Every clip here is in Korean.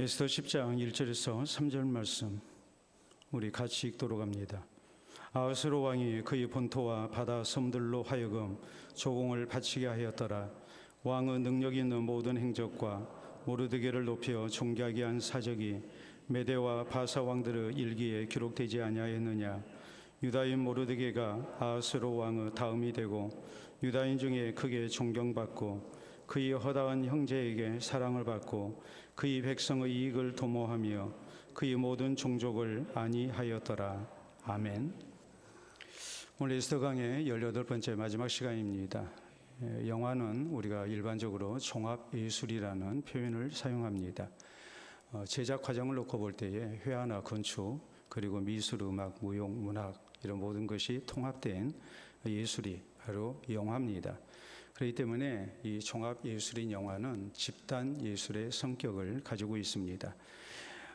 에스더 10장 1절에서 3절 말씀 우리 같이 읽도록 합니다. 아하스로 왕이 그의 본토와 바다 섬들로 하여금 조공을 바치게 하였더라. 왕은 능력 있는 모든 행적과 모르드게를 높여 존귀하게 한 사적이 메대와 바사 왕들의 일기에 기록되지 아니하였느냐. 유다인 모르드게가 아하스로 왕의 다음이 되고 유다인 중에 크게 존경받고 그의 허다한 형제에게 사랑을 받고 그의 백성의 이익을 도모하며 그의 모든 종족을 안위하였더라. 아멘. 오늘 에스더 강의 18번째 마지막 시간입니다. 영화는 우리가 일반적으로 종합예술이라는 표현을 사용합니다. 제작 과정을 놓고 볼 때에 회화나 건축, 그리고 미술, 음악, 무용, 문학 이런 모든 것이 통합된 예술이 바로 영화입니다. 그렇기 때문에 이 종합예술인 영화는 집단예술의 성격을 가지고 있습니다.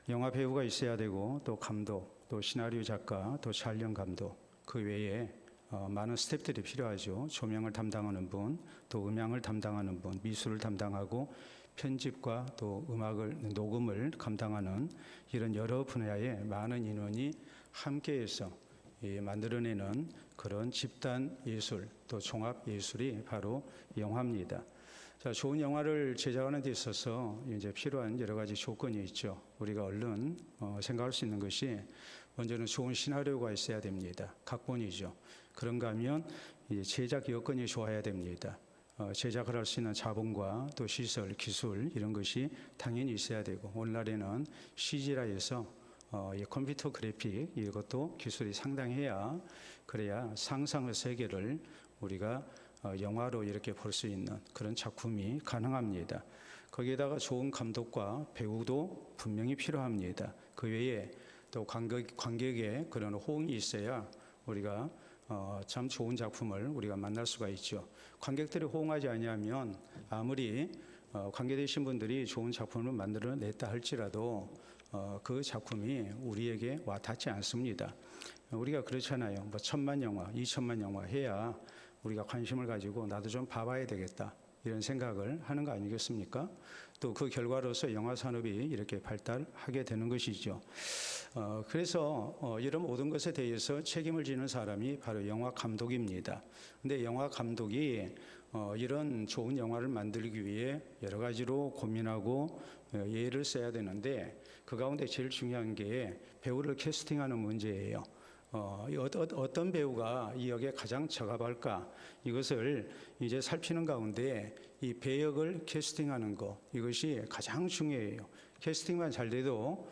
영화 배우가 있어야 되고 또 감독, 또 시나리오 작가, 또 촬영 감독, 그 외에 많은 스태프들이 필요하죠. 조명을 담당하는 분, 또 음향을 담당하는 분, 미술을 담당하고 편집과 또 녹음을 감당하는 이런 여러 분야의 많은 인원이 함께해서 만들어내는 그런 집단 예술, 또 종합 예술이 바로 영화입니다. 자, 좋은 영화를 제작하는 데 있어서 이제 필요한 여러 가지 조건이 있죠. 우리가 얼른 생각할 수 있는 것이 먼저는 좋은 시나리오가 있어야 됩니다. 각본이죠. 그런가 하면 이제 제작 여건이 좋아야 됩니다. 제작을 할 수 있는 자본과 또 시설, 기술 이런 것이 당연히 있어야 되고 오늘날에는 CG라 해서 컴퓨터 그래픽 이것도 기술이 상당해야 그래야 상상의 세계를 우리가 영화로 이렇게 볼 수 있는 그런 작품이 가능합니다. 거기에다가 좋은 감독과 배우도 분명히 필요합니다. 그 외에 또 관객의 그런 호응이 있어야 우리가 참 좋은 작품을 우리가 만날 수가 있죠. 관객들이 호응하지 아니하면 아무리 관계되신 분들이 좋은 작품을 만들어냈다 할지라도 그 작품이 우리에게 와 닿지 않습니다. 우리가 그렇잖아요. 뭐 1000만 영화, 2000만 영화 해야 우리가 관심을 가지고 나도 좀 봐봐야 되겠다 이런 생각을 하는 거 아니겠습니까? 또 그 결과로서 영화 산업이 이렇게 발달하게 되는 것이죠. 그래서 이런 모든 것에 대해서 책임을 지는 사람이 바로 영화 감독입니다. 근데 영화 감독이 이런 좋은 영화를 만들기 위해 여러 가지로 고민하고 예를 써야 되는데 그 가운데 제일 중요한 게 배우를 캐스팅하는 문제예요. 어떤 배우가 이 역에 가장 적합할까 이것을 이제 살피는 가운데 이 배역을 캐스팅하는 것 이것이 가장 중요해요. 캐스팅만 잘 돼도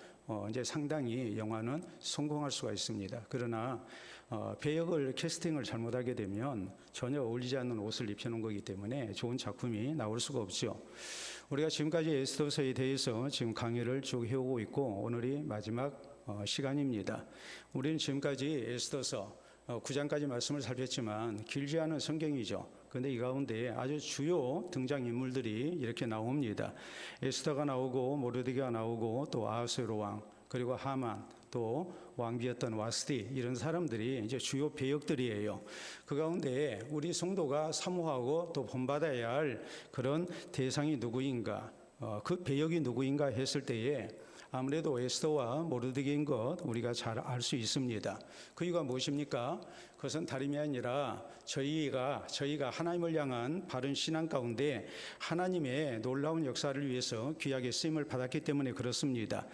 이제 상당히 영화는 성공할 수가 있습니다. 그러나 배역을 캐스팅을 잘못하게 되면 전혀 어울리지 않는 옷을 입혀놓은 거기 때문에 좋은 작품이 나올 수가 없죠. 우리가 지금까지 에스더서에 대해서 지금 강의를 쭉 해오고 있고 오늘이 마지막 시간입니다. 우리는 지금까지 에스더서 9장까지 말씀을 살폈지만 길지 않은 성경이죠. 그런데 이 가운데 아주 주요 등장인물들이 이렇게 나옵니다. 에스더가 나오고 모르드게가 나오고 또 아하스웨로 왕 그리고 하만 또 왕비였던 와스디 이런 사람들이 이제 주요 배역들이에요. 그 가운데 우리 성도가 사모하고 또 본받아야 할 그런 대상이 누구인가 그 배역이 누구인가 했을 때에 아무래도 에스더와 모르드게인 것 우리가 잘 알 수 있습니다. 그 이유가 무엇입니까? 그것은 다름이 아니라 저희가 하나님을 향한 바른 신앙 가운데 하나님의 놀라운 역사를 위해서 귀하게 쓰임을 받았기 때문에 그렇습니다.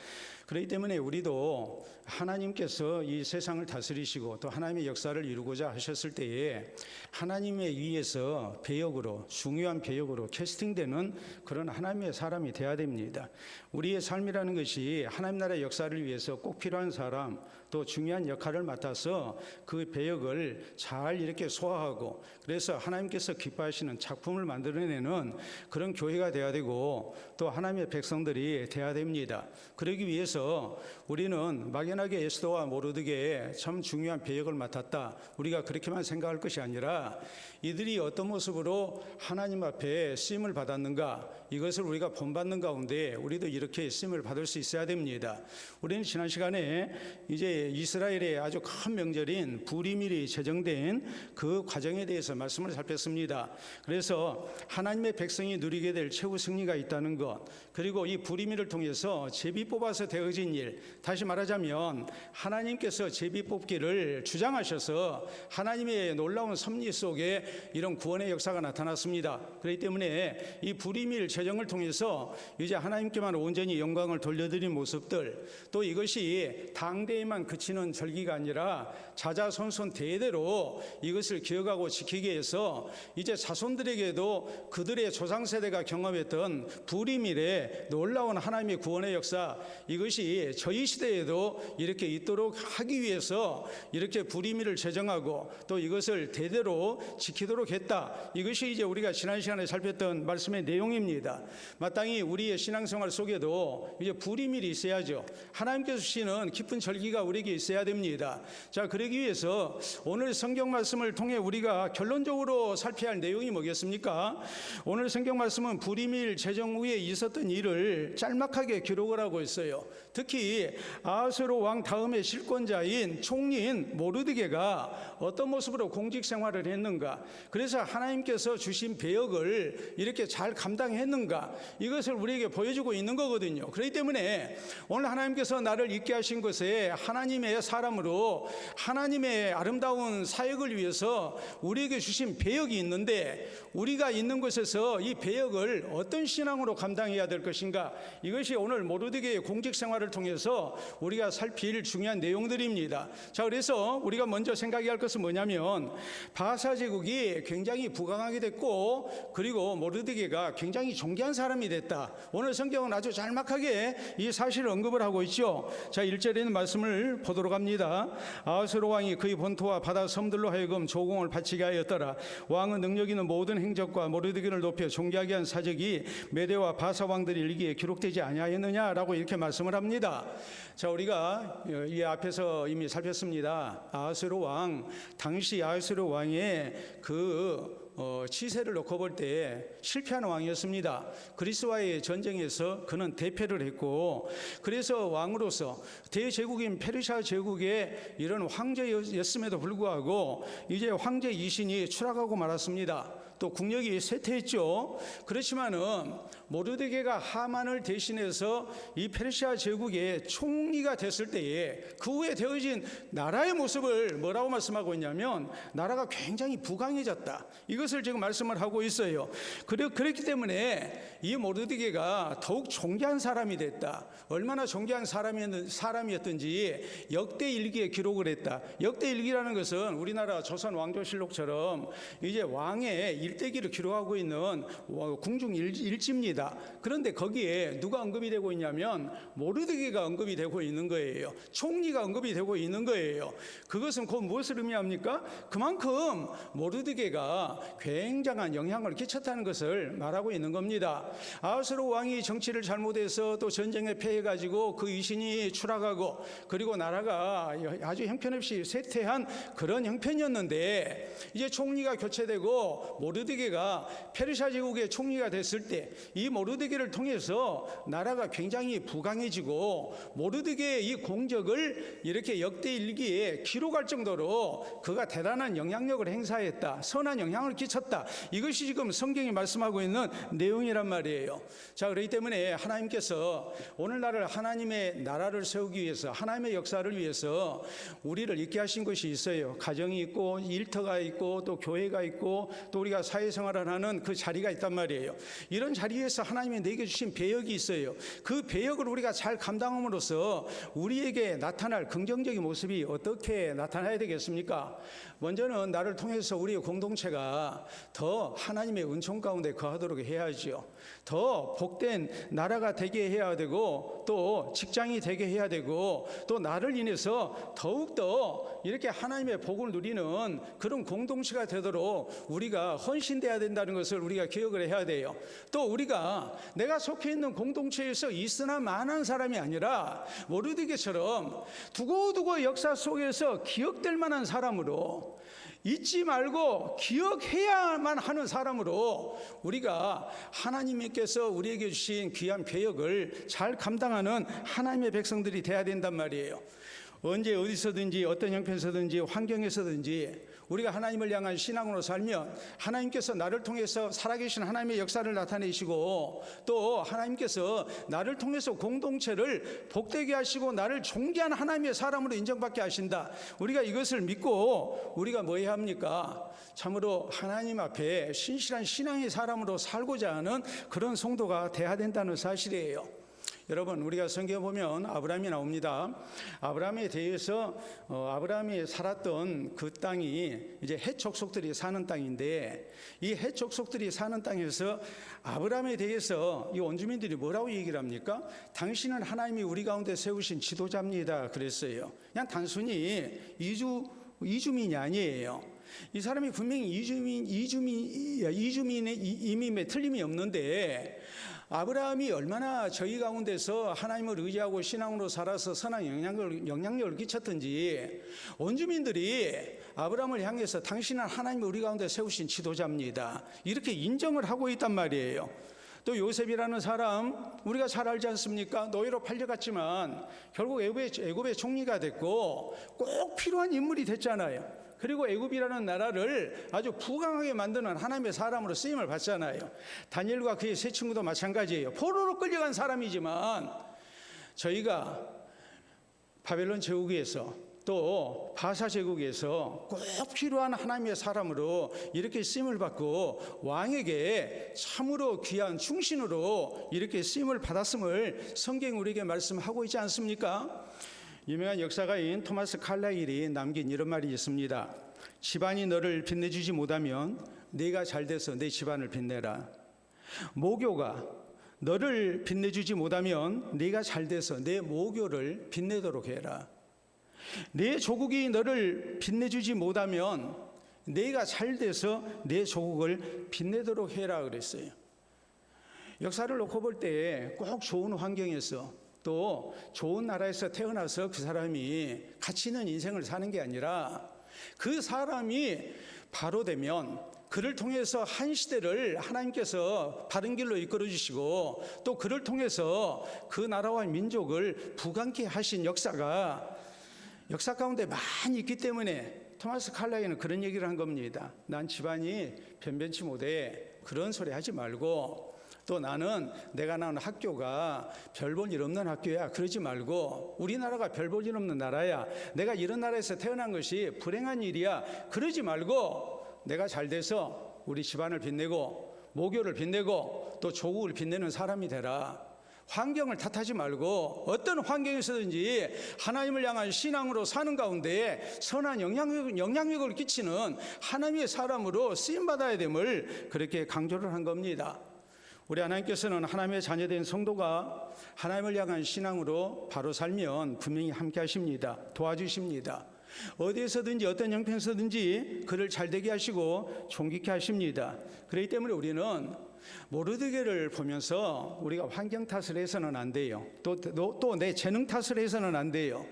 그렇기 때문에 우리도 하나님께서 이 세상을 다스리시고 또 하나님의 역사를 이루고자 하셨을 때에 하나님의 위에서 배역으로 중요한 배역으로 캐스팅되는 그런 하나님의 사람이 되어야 됩니다. 우리의 삶이라는 것이 하나님 나라의 역사를 위해서 꼭 필요한 사람 또 중요한 역할을 맡아서 그 배역을 잘 이렇게 소화하고 그래서 하나님께서 기뻐하시는 작품을 만들어내는 그런 교회가 되어야 되고 또 하나님의 백성들이 되어야 됩니다. 그러기 위해서 그래서 우리는 막연하게 에스더와 모르드게에 참 중요한 배역을 맡았다, 우리가 그렇게만 생각할 것이 아니라 이들이 어떤 모습으로 하나님 앞에 쓰임을 받았는가, 이것을 우리가 본받는 가운데 우리도 이렇게 쓰임을 받을 수 있어야 됩니다. 우리는 지난 시간에 이제 이스라엘의 아주 큰 명절인 부림일이 제정된 그 과정에 대해서 말씀을 살폈습니다. 그래서 하나님의 백성이 누리게 될 최후 승리가 있다는 것, 그리고 이 부림일을 통해서 제비 뽑아서 되어진 일, 다시 말하자면 하나님께서 제비 뽑기를 주장하셔서 하나님의 놀라운 섭리 속에 이런 구원의 역사가 나타났습니다. 그렇기 때문에 이 부림일 제정을 통해서 이제 하나님께만 온전히 영광을 돌려드린 모습들, 또 이것이 당대에만 그치는 절기가 아니라 자자손손 대대로 이것을 기억하고 지키게 해서 이제 자손들에게도 그들의 조상세대가 경험했던 부림일의 놀라운 하나님의 구원의 역사, 이것이 저희 시대에도 이렇게 있도록 하기 위해서 이렇게 부림일을 제정하고 또 이것을 대대로 지키도록 했다. 이것이 이제 우리가 지난 시간에 살폈던 말씀의 내용입니다. 마땅히 우리의 신앙생활 속에도 이제 부림일이 있어야죠. 하나님께서 주시는 기쁜 절기가 우리에게 있어야 됩니다. 자, 그러기 위해서 오늘 성경 말씀을 통해 우리가 결론적으로 살펴야 할 내용이 뭐겠습니까? 오늘 성경 말씀은 부림일 제정 후에 있었던 일을 짤막하게 기록을 하고 있어요. 특히 아하스웨로 왕 다음의 실권자인 총리인 모르드게가 어떤 모습으로 공직 생활을 했는가, 그래서 하나님께서 주신 배역을 이렇게 잘 감당했는가, 이것을 우리에게 보여주고 있는 거거든요. 그렇기 때문에 오늘 하나님께서 나를 있게 하신 것에 하나님의 사람으로 하나님의 아름다운 사역을 위해서 우리에게 주신 배역이 있는데, 우리가 있는 곳에서 이 배역을 어떤 신앙으로 감당해야 될 것인가, 이것이 오늘 모르드게의 공직 생활을 통해서 우리가 살필 중요한 내용들입니다. 자, 그래서 우리가 먼저 생각해야 할 것은 뭐냐면, 바사 제국이 굉장히 부강하게 됐고, 그리고 모르드게가 굉장히 존귀한 사람이 됐다. 오늘 성경은 아주 짤막하게 이 사실을 언급을 하고 있죠. 자, 1절에 있는 말씀을 보도록 합니다. 아하스웨로 왕이 그의 본토와 바다 섬들로 하여금 조공을 바치게 하였더라. 왕은 능력 있는 모든 행적과 모르드게를 높여 존귀하게 한 사적이 메대와 바사 왕들의 일기에 기록되지 아니하였느냐라고 이렇게 말씀을 합니다. 자, 우리가 이 앞에서 이미 살폈습니다. 아하스웨로 왕, 당시 아하스웨로 왕의 그 치세를 놓고 볼 때 실패한 왕이었습니다. 그리스와의 전쟁에서 그는 대패를 했고, 그래서 왕으로서 대제국인 페르시아 제국의 이런 황제였음에도 불구하고 이제 황제 이신이 추락하고 말았습니다. 또 국력이 쇠퇴했죠. 그렇지만은 모르드게가 하만을 대신해서 이 페르시아 제국의 총리가 됐을 때에 그 후에 되어진 나라의 모습을 뭐라고 말씀하고 있냐면, 나라가 굉장히 부강해졌다, 이것을 지금 말씀을 하고 있어요. 그렇기 때문에 이 모르드게가 더욱 존귀한 사람이 됐다. 얼마나 존귀한 사람이었던지 역대 일기에 기록을 했다. 역대 일기라는 것은 우리나라 조선 왕조실록처럼 이제 왕의 일대기를 기록하고 있는 궁중 일지입니다. 그런데 거기에 누가 언급이 되고 있냐면 모르드게가 언급이 되고 있는 거예요. 총리가 언급이 되고 있는 거예요. 그것은 곧 무엇을 의미합니까? 그만큼 모르드게가 굉장한 영향을 끼쳤다는 것을 말하고 있는 겁니다. 아하스웨로 왕이 정치를 잘못해서 또 전쟁에 패해가지고 그 이신이 추락하고, 그리고 나라가 아주 형편없이 쇠퇴한 그런 형편이었는데, 이제 총리가 교체되고 모르드게가 페르시아 제국의 총리가 됐을 때 이 모르드게를 통해서 나라가 굉장히 부강해지고, 모르드게의 이 공적을 이렇게 역대 일기에 기록할 정도로 그가 대단한 영향력을 행사했다, 선한 영향을 끼쳤다, 이것이 지금 성경이 말씀하고 있는 내용이란 말이에요. 자, 그렇기 때문에 하나님께서 오늘날을 하나님의 나라를 세우기 위해서, 하나님의 역사를 위해서 우리를 있게 하신 것이 있어요. 가정이 있고 일터가 있고 또 교회가 있고 또 우리가 사회생활을 하는 그 자리가 있단 말이에요. 이런 자리에서 하나님이 내게 주신 배역이 있어요. 그 배역을 우리가 잘 감당함으로써 우리에게 나타날 긍정적인 모습이 어떻게 나타나야 되겠습니까? 먼저는 나를 통해서 우리의 공동체가 아니라 더 하나님의 은총 가운데 거하도록 해야지요. 더 복된 나라가 되게 해야 되고, 또 직장이 되게 해야 되고, 또 나를 인해서 더욱더 이렇게 하나님의 복을 누리는 그런 공동체가 되도록 우리가 헌신돼야 된다는 것을 우리가 기억을 해야 돼요. 또 우리가 내가 속해 있는 공동체에서 있으나 마나한 사람이 아니라 모르드게처럼 두고두고 역사 속에서 기억될 만한 사람으로, 잊지 말고 기억해야만 하는 사람으로 우리가 하나님께서 우리에게 주신 귀한 배역을 잘 감당하는 하나님의 백성들이 돼야 된단 말이에요. 언제 어디서든지 어떤 형편에서든지 환경에서든지 우리가 하나님을 향한 신앙으로 살면 하나님께서 나를 통해서 살아계신 하나님의 역사를 나타내시고, 또 하나님께서 나를 통해서 공동체를 복되게 하시고 나를 존귀한 하나님의 사람으로 인정받게 하신다. 우리가 이것을 믿고 우리가 뭐 해야 합니까? 참으로 하나님 앞에 신실한 신앙의 사람으로 살고자 하는 그런 성도가 돼야 된다는 사실이에요. 여러분, 우리가 성경에 보면 아브라함이 나옵니다. 아브라함에 대해서 아브라함이 살았던 그 땅이 이제 헷 족속들이 사는 땅인데, 이 헷 족속들이 사는 땅에서 아브라함에 대해서 이 원주민들이 뭐라고 얘기를 합니까? 당신은 하나님이 우리 가운데 세우신 지도자입니다 그랬어요. 그냥 단순히 이주민이 아니에요. 이 사람이 분명히 이주민의 이밈에 틀림이 없는데, 아브라함이 얼마나 저희 가운데서 하나님을 의지하고 신앙으로 살아서 선한 영향력을 끼쳤던지 원주민들이 아브라함을 향해서 당신은 하나님이 우리 가운데 세우신 지도자입니다 이렇게 인정을 하고 있단 말이에요. 또 요셉이라는 사람 우리가 잘 알지 않습니까? 노예로 팔려갔지만 결국 애굽의 총리가 됐고 꼭 필요한 인물이 됐잖아요. 그리고 애굽이라는 나라를 아주 부강하게 만드는 하나님의 사람으로 쓰임을 받잖아요. 다니엘과 그의 세 친구도 마찬가지예요. 포로로 끌려간 사람이지만 저희가 바벨론 제국에서 또 바사 제국에서 꼭 필요한 하나님의 사람으로 이렇게 쓰임을 받고 왕에게 참으로 귀한 충신으로 이렇게 쓰임을 받았음을 성경이 우리에게 말씀하고 있지 않습니까? 유명한 역사가인 토마스 칼라일이 남긴 이런 말이 있습니다. 집안이 너를 빛내주지 못하면 네가 잘 돼서 내 집안을 빛내라. 모교가 너를 빛내주지 못하면 네가 잘 돼서 내 모교를 빛내도록 해라. 내 조국이 너를 빛내주지 못하면 네가 잘 돼서 내 조국을 빛내도록 해라 그랬어요. 역사를 놓고 볼 때 꼭 좋은 환경에서 또 좋은 나라에서 태어나서 그 사람이 가치 있는 인생을 사는 게 아니라, 그 사람이 바로 되면 그를 통해서 한 시대를 하나님께서 바른 길로 이끌어 주시고, 또 그를 통해서 그 나라와 민족을 부강케 하신 역사가 역사 가운데 많이 있기 때문에 토마스 칼라이는 그런 얘기를 한 겁니다. 난 집안이 변변치 못해. 그런 소리 하지 말고, 또 나는 내가 나온 학교가 별 볼 일 없는 학교야. 그러지 말고, 우리나라가 별 볼 일 없는 나라야. 내가 이런 나라에서 태어난 것이 불행한 일이야. 그러지 말고 내가 잘 돼서 우리 집안을 빛내고 모교를 빛내고 또 조국을 빛내는 사람이 되라. 환경을 탓하지 말고 어떤 환경에서든지 하나님을 향한 신앙으로 사는 가운데 선한 영향력을 끼치는 하나님의 사람으로 쓰임받아야 됨을 그렇게 강조를 한 겁니다. 우리 하나님께서는 하나님의 자녀된 성도가 하나님을 향한 신앙으로 바로 살면 분명히 함께 하십니다. 도와주십니다. 어디에서든지 어떤 형편에서든지 그를 잘되게 하시고 존귀케 하십니다. 그렇기 때문에 우리는 모르드게를 보면서 우리가 환경 탓을 해서는 안 돼요. 또 내 재능 탓을 해서는 안 돼요.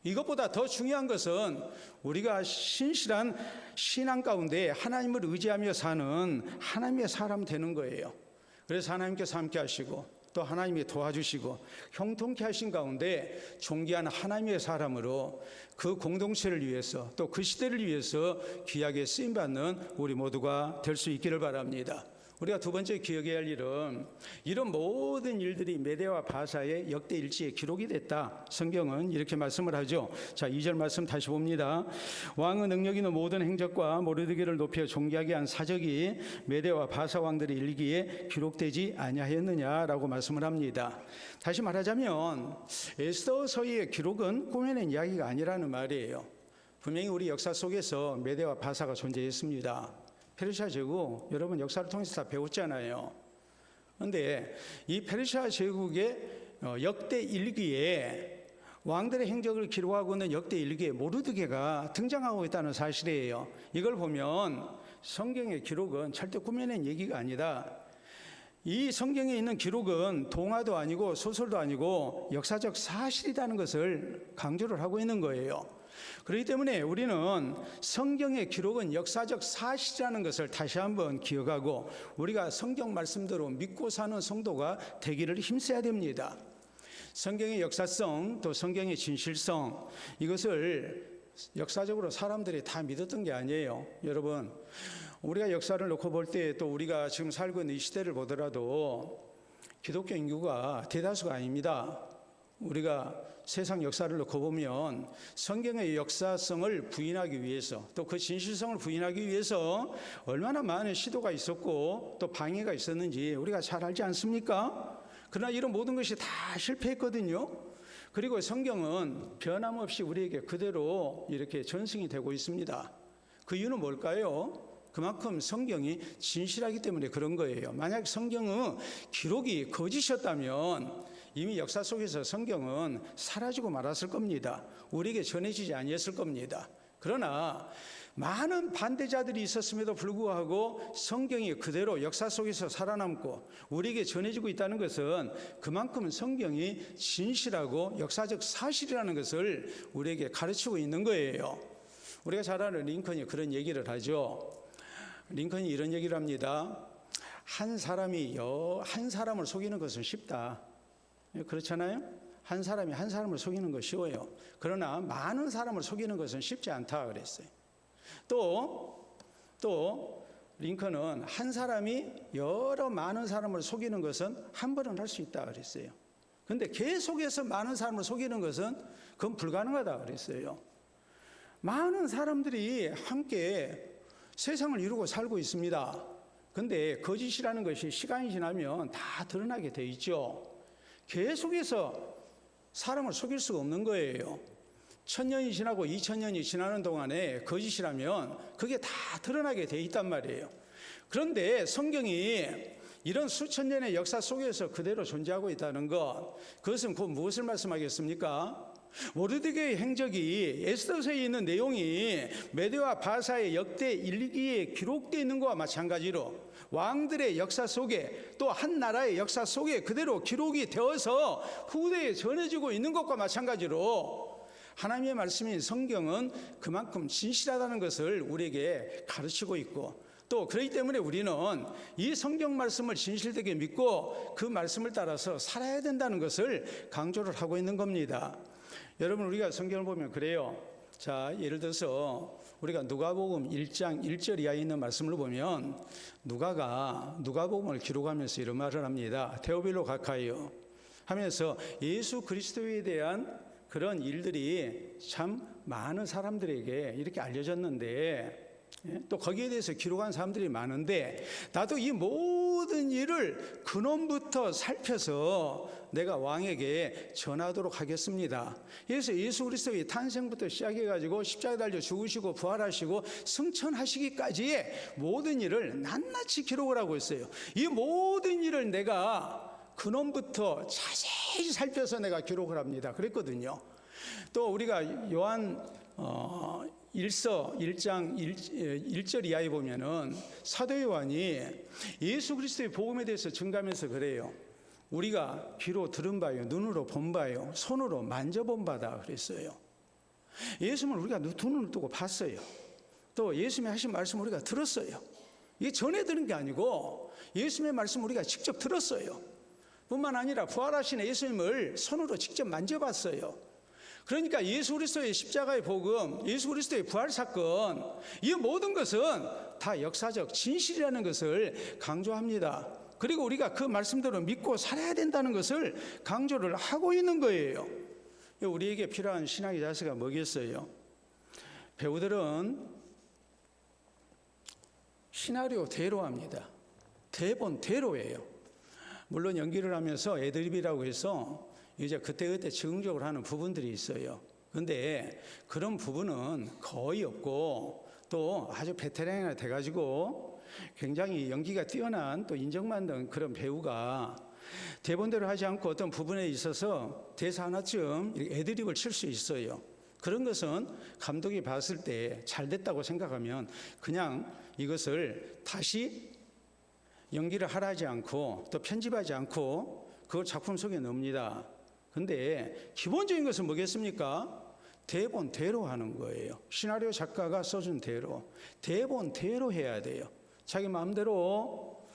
이것보다 더 중요한 것은 우리가 신실한 신앙 가운데 하나님을 의지하며 사는 하나님의 사람 되는 거예요. 그래서 하나님께서 함께 하시고 또 하나님이 도와주시고 형통케 하신 가운데 존귀한 하나님의 사람으로 그 공동체를 위해서 또 그 시대를 위해서 귀하게 쓰임받는 우리 모두가 될 수 있기를 바랍니다. 우리가 두 번째 기억해야 할 일은 이런 모든 일들이 메대와 바사의 역대 일지에 기록이 됐다. 성경은 이렇게 말씀을 하죠. 자, 2절 말씀 다시 봅니다. 왕의 능력 있는 모든 행적과 모르드게를 높여 존귀하게 한 사적이 메대와 바사 왕들의 일기에 기록되지 아니하였느냐라고 말씀을 합니다. 다시 말하자면 에스더서의 기록은 꾸며낸 이야기가 아니라는 말이에요. 분명히 우리 역사 속에서 메대와 바사가 존재했습니다. 페르시아 제국 여러분 역사를 통해서 다 배웠잖아요. 그런데 이 페르시아 제국의 역대 일기에 왕들의 행적을 기록하고 있는 역대 일기에 모르드게가 등장하고 있다는 사실이에요. 이걸 보면 성경의 기록은 절대 꾸며낸 얘기가 아니다. 이 성경에 있는 기록은 동화도 아니고 소설도 아니고 역사적 사실이라는 것을 강조를 하고 있는 거예요. 그렇기 때문에 우리는 성경의 기록은 역사적 사실이라는 것을 다시 한번 기억하고 우리가 성경 말씀대로 믿고 사는 성도가 되기를 힘써야 됩니다. 성경의 역사성 또 성경의 진실성, 이것을 역사적으로 사람들이 다 믿었던 게 아니에요. 여러분, 우리가 역사를 놓고 볼 때 또 우리가 지금 살고 있는 이 시대를 보더라도 기독교 인구가 대다수가 아닙니다. 우리가 세상 역사를 놓고 보면 성경의 역사성을 부인하기 위해서 또 그 진실성을 부인하기 위해서 얼마나 많은 시도가 있었고 또 방해가 있었는지 우리가 잘 알지 않습니까? 그러나 이런 모든 것이 다 실패했거든요. 그리고 성경은 변함없이 우리에게 그대로 이렇게 전승이 되고 있습니다. 그 이유는 뭘까요? 그만큼 성경이 진실하기 때문에 그런 거예요. 만약 성경의 기록이 거짓이었다면 이미 역사 속에서 성경은 사라지고 말았을 겁니다. 우리에게 전해지지 아니했을 겁니다. 그러나 많은 반대자들이 있었음에도 불구하고 성경이 그대로 역사 속에서 살아남고 우리에게 전해지고 있다는 것은 그만큼 성경이 진실하고 역사적 사실이라는 것을 우리에게 가르치고 있는 거예요. 우리가 잘 아는 링컨이 그런 얘기를 하죠. 링컨이 이런 얘기를 합니다. 한 사람이 한 사람을 속이는 것은 쉽다. 그렇잖아요? 한 사람이 한 사람을 속이는 건 쉬워요. 그러나 많은 사람을 속이는 것은 쉽지 않다 그랬어요. 또 링컨은 한 사람이 여러 많은 사람을 속이는 것은 한 번은 할 수 있다 그랬어요. 그런데 계속해서 많은 사람을 속이는 것은 그건 불가능하다 그랬어요. 많은 사람들이 함께 세상을 이루고 살고 있습니다. 그런데 거짓이라는 것이 시간이 지나면 다 드러나게 돼 있죠. 계속해서 사람을 속일 수가 없는 거예요. 1000년이 지나고 2000년이 지나는 동안에 거짓이라면 그게 다 드러나게 돼 있단 말이에요. 그런데 성경이 이런 수천 년의 역사 속에서 그대로 존재하고 있다는 것, 그것은 곧 무엇을 말씀하겠습니까? 모르드게의 행적이 에스더서에 있는 내용이 메대와 바사의 역대 일기에 기록되어 있는 것과 마찬가지로 왕들의 역사 속에 또 한 나라의 역사 속에 그대로 기록이 되어서 후대에 전해지고 있는 것과 마찬가지로 하나님의 말씀인 성경은 그만큼 진실하다는 것을 우리에게 가르치고 있고 또 그렇기 때문에 우리는 이 성경 말씀을 진실되게 믿고 그 말씀을 따라서 살아야 된다는 것을 강조를 하고 있는 겁니다. 여러분, 우리가 성경을 보면 그래요. 자, 예를 들어서 우리가 누가복음 1장 1절 이하에 있는 말씀을 보면 누가복음을 기록하면서 이런 말을 합니다. 테오빌로 가카이요 하면서 예수 그리스도에 대한 그런 일들이 참 많은 사람들에게 이렇게 알려졌는데 또 거기에 대해서 기록한 사람들이 많은데 나도 이 모든 일을 근원부터 살펴서 내가 왕에게 전하도록 하겠습니다. 그래서 예수 그리스도의 탄생부터 시작해가지고 십자가에 달려 죽으시고 부활하시고 승천하시기까지의 모든 일을 낱낱이 기록을 하고 있어요. 이 모든 일을 내가 근원부터 자세히 살펴서 내가 기록을 합니다. 그랬거든요. 또 우리가 요한 1서 1장 1절 이하에 보면은 사도 요한이 예수 그리스도의 복음에 대해서 증가하면서 그래요. 우리가 귀로 들은 바요, 눈으로 본 바요, 손으로 만져본 바다 그랬어요. 예수님을 우리가 두 눈을 뜨고 봤어요. 또 예수님이 하신 말씀 우리가 들었어요. 이게 전해 들은 게 아니고 예수님의 말씀 우리가 직접 들었어요. 뿐만 아니라 부활하신 예수님을 손으로 직접 만져봤어요. 그러니까 예수 그리스도의 십자가의 복음, 예수 그리스도의 부활 사건, 이 모든 것은 다 역사적 진실이라는 것을 강조합니다. 그리고 우리가 그 말씀대로 믿고 살아야 된다는 것을 강조를 하고 있는 거예요. 우리에게 필요한 신학의 자세가 뭐겠어요? 배우들은 시나리오대로 합니다. 대본대로예요. 물론 연기를 하면서 애드립이라고 해서 이제 그때그때 즉흥적으로 하는 부분들이 있어요. 그런데 그런 부분은 거의 없고 또 아주 베테랑이 돼가지고 굉장히 연기가 뛰어난 또 인정받는 그런 배우가 대본대로 하지 않고 어떤 부분에 있어서 대사 하나쯤 애드립을 칠 수 있어요. 그런 것은 감독이 봤을 때 잘 됐다고 생각하면 그냥 이것을 다시 연기를 하라지 않고 또 편집하지 않고 그걸 작품 속에 넣습니다. 근데 기본적인 것은 뭐겠습니까? 대본대로 하는 거예요. 시나리오 작가가 써준 대로, 대본대로 해야 돼요. 자기 마음대로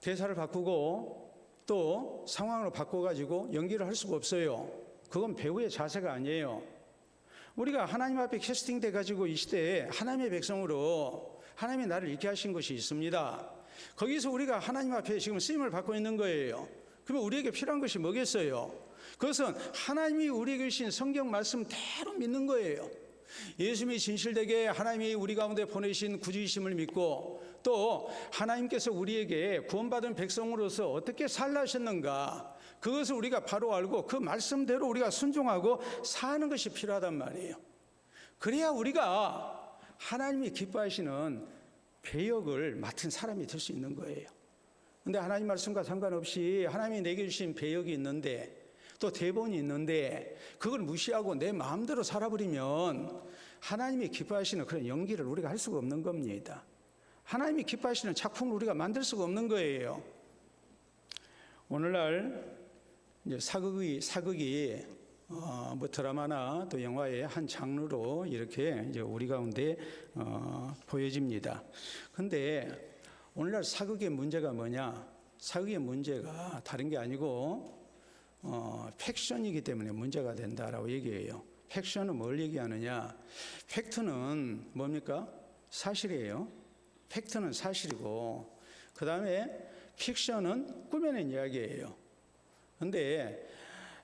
대사를 바꾸고 또 상황을 바꿔가지고 연기를 할 수가 없어요. 그건 배우의 자세가 아니에요. 우리가 하나님 앞에 캐스팅돼 가지고 이 시대에 하나님의 백성으로 하나님이 나를 있게 하신 것이 있습니다. 거기서 우리가 하나님 앞에 지금 쓰임을 받고 있는 거예요. 그러면 우리에게 필요한 것이 뭐겠어요? 그것은 하나님이 우리에게 주신 성경 말씀대로 믿는 거예요. 예수님이 진실되게 하나님이 우리 가운데 보내신 구주이심을 믿고 또 하나님께서 우리에게 구원받은 백성으로서 어떻게 살라 하셨는가, 그것을 우리가 바로 알고 그 말씀대로 우리가 순종하고 사는 것이 필요하단 말이에요. 그래야 우리가 하나님이 기뻐하시는 배역을 맡은 사람이 될 수 있는 거예요. 근데 하나님 말씀과 상관없이 하나님이 내게 주신 배역이 있는데 또 대본이 있는데 그걸 무시하고 내 마음대로 살아버리면 하나님이 기뻐하시는 그런 연기를 우리가 할 수가 없는 겁니다. 하나님이 기뻐하시는 작품을 우리가 만들 수가 없는 거예요. 오늘날 이제 사극이 뭐 드라마나 또 영화의 한 장르로 이렇게 이제 우리 가운데 보여집니다. 근데 오늘날 사극의 문제가 뭐냐? 사극의 문제가 다른 게 아니고 팩션이기 때문에 문제가 된다라고 얘기해요. 팩션은 뭘 얘기하느냐? 팩트는 뭡니까? 사실이에요. 팩트는 사실이고 그 다음에 픽션은 꾸며낸 이야기예요. 근데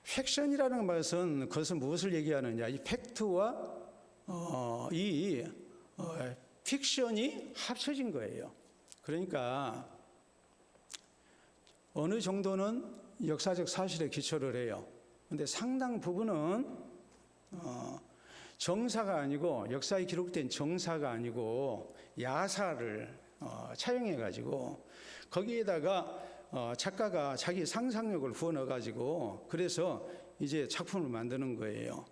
팩션이라는 것은 그것은 무엇을 얘기하느냐? 이 팩트와 이 픽션이 합쳐진 거예요. 그러니까 어느 정도는 역사적 사실에 기초를 해요. 근데 상당 부분은 정사가 아니고, 역사에 기록된 정사가 아니고 야사를 차용해 가지고 거기에다가 작가가 자기 상상력을 부어넣어 가지고 그래서 이제 작품을 만드는 거예요.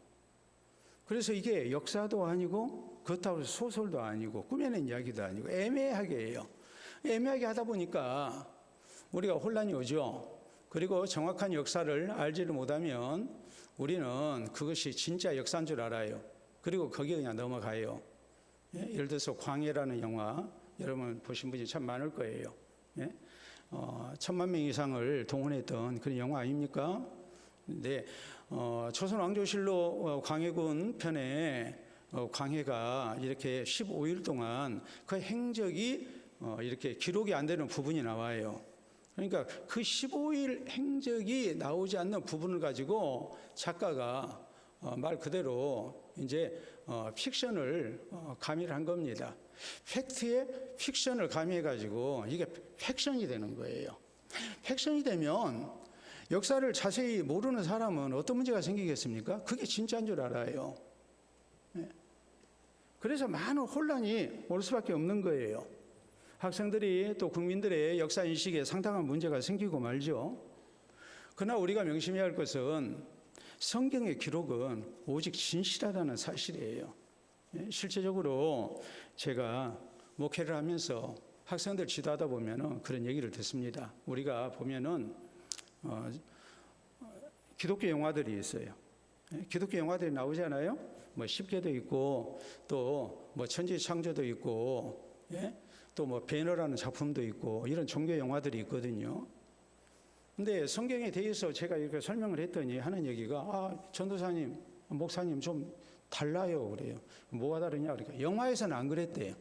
그래서 이게 역사도 아니고 그렇다고 해서 소설도 아니고 꾸며낸 이야기도 아니고 애매하게 해요. 애매하게 하다 보니까 우리가 혼란이 오죠. 그리고 정확한 역사를 알지를 못하면 우리는 그것이 진짜 역사인 줄 알아요. 그리고 거기에 그냥 넘어가요. 예를 들어서 광해라는 영화 여러분 보신 분이 참 많을 거예요. 1,000만 명 이상을 동원했던 그런 영화 아닙니까? 근데 조선 왕조실록 광해군 편에 광해가 이렇게 15일 동안 그 행적이 이렇게 기록이 안 되는 부분이 나와요. 그러니까 그 15일 행적이 나오지 않는 부분을 가지고 작가가 말 그대로 이제 픽션을 가미를 한 겁니다. 팩트에 픽션을 가미해가지고 이게 팩션이 되는 거예요. 팩션이 되면 역사를 자세히 모르는 사람은 어떤 문제가 생기겠습니까? 그게 진짜인 줄 알아요. 그래서 많은 혼란이 올 수밖에 없는 거예요. 학생들이 또 국민들의 역사인식에 상당한 문제가 생기고 말죠. 그러나 우리가 명심해야 할 것은 성경의 기록은 오직 진실하다는 사실이에요. 실제적으로 제가 목회를 하면서 학생들 지도하다 보면은 그런 얘기를 듣습니다. 우리가 보면은 기독교 영화들이 있어요. 기독교 영화들이 나오잖아요. 뭐 십계도 있고 또 뭐 천지창조도 있고, 또 뭐 배너라는 작품도 있고 이런 종교 영화들이 있거든요. 근데 성경에 대해서 제가 이렇게 설명을 했더니 하는 얘기가 전도사님, 목사님 좀 달라요 그래요. 뭐가 다르냐 그러니까 영화에서는 안 그랬대요.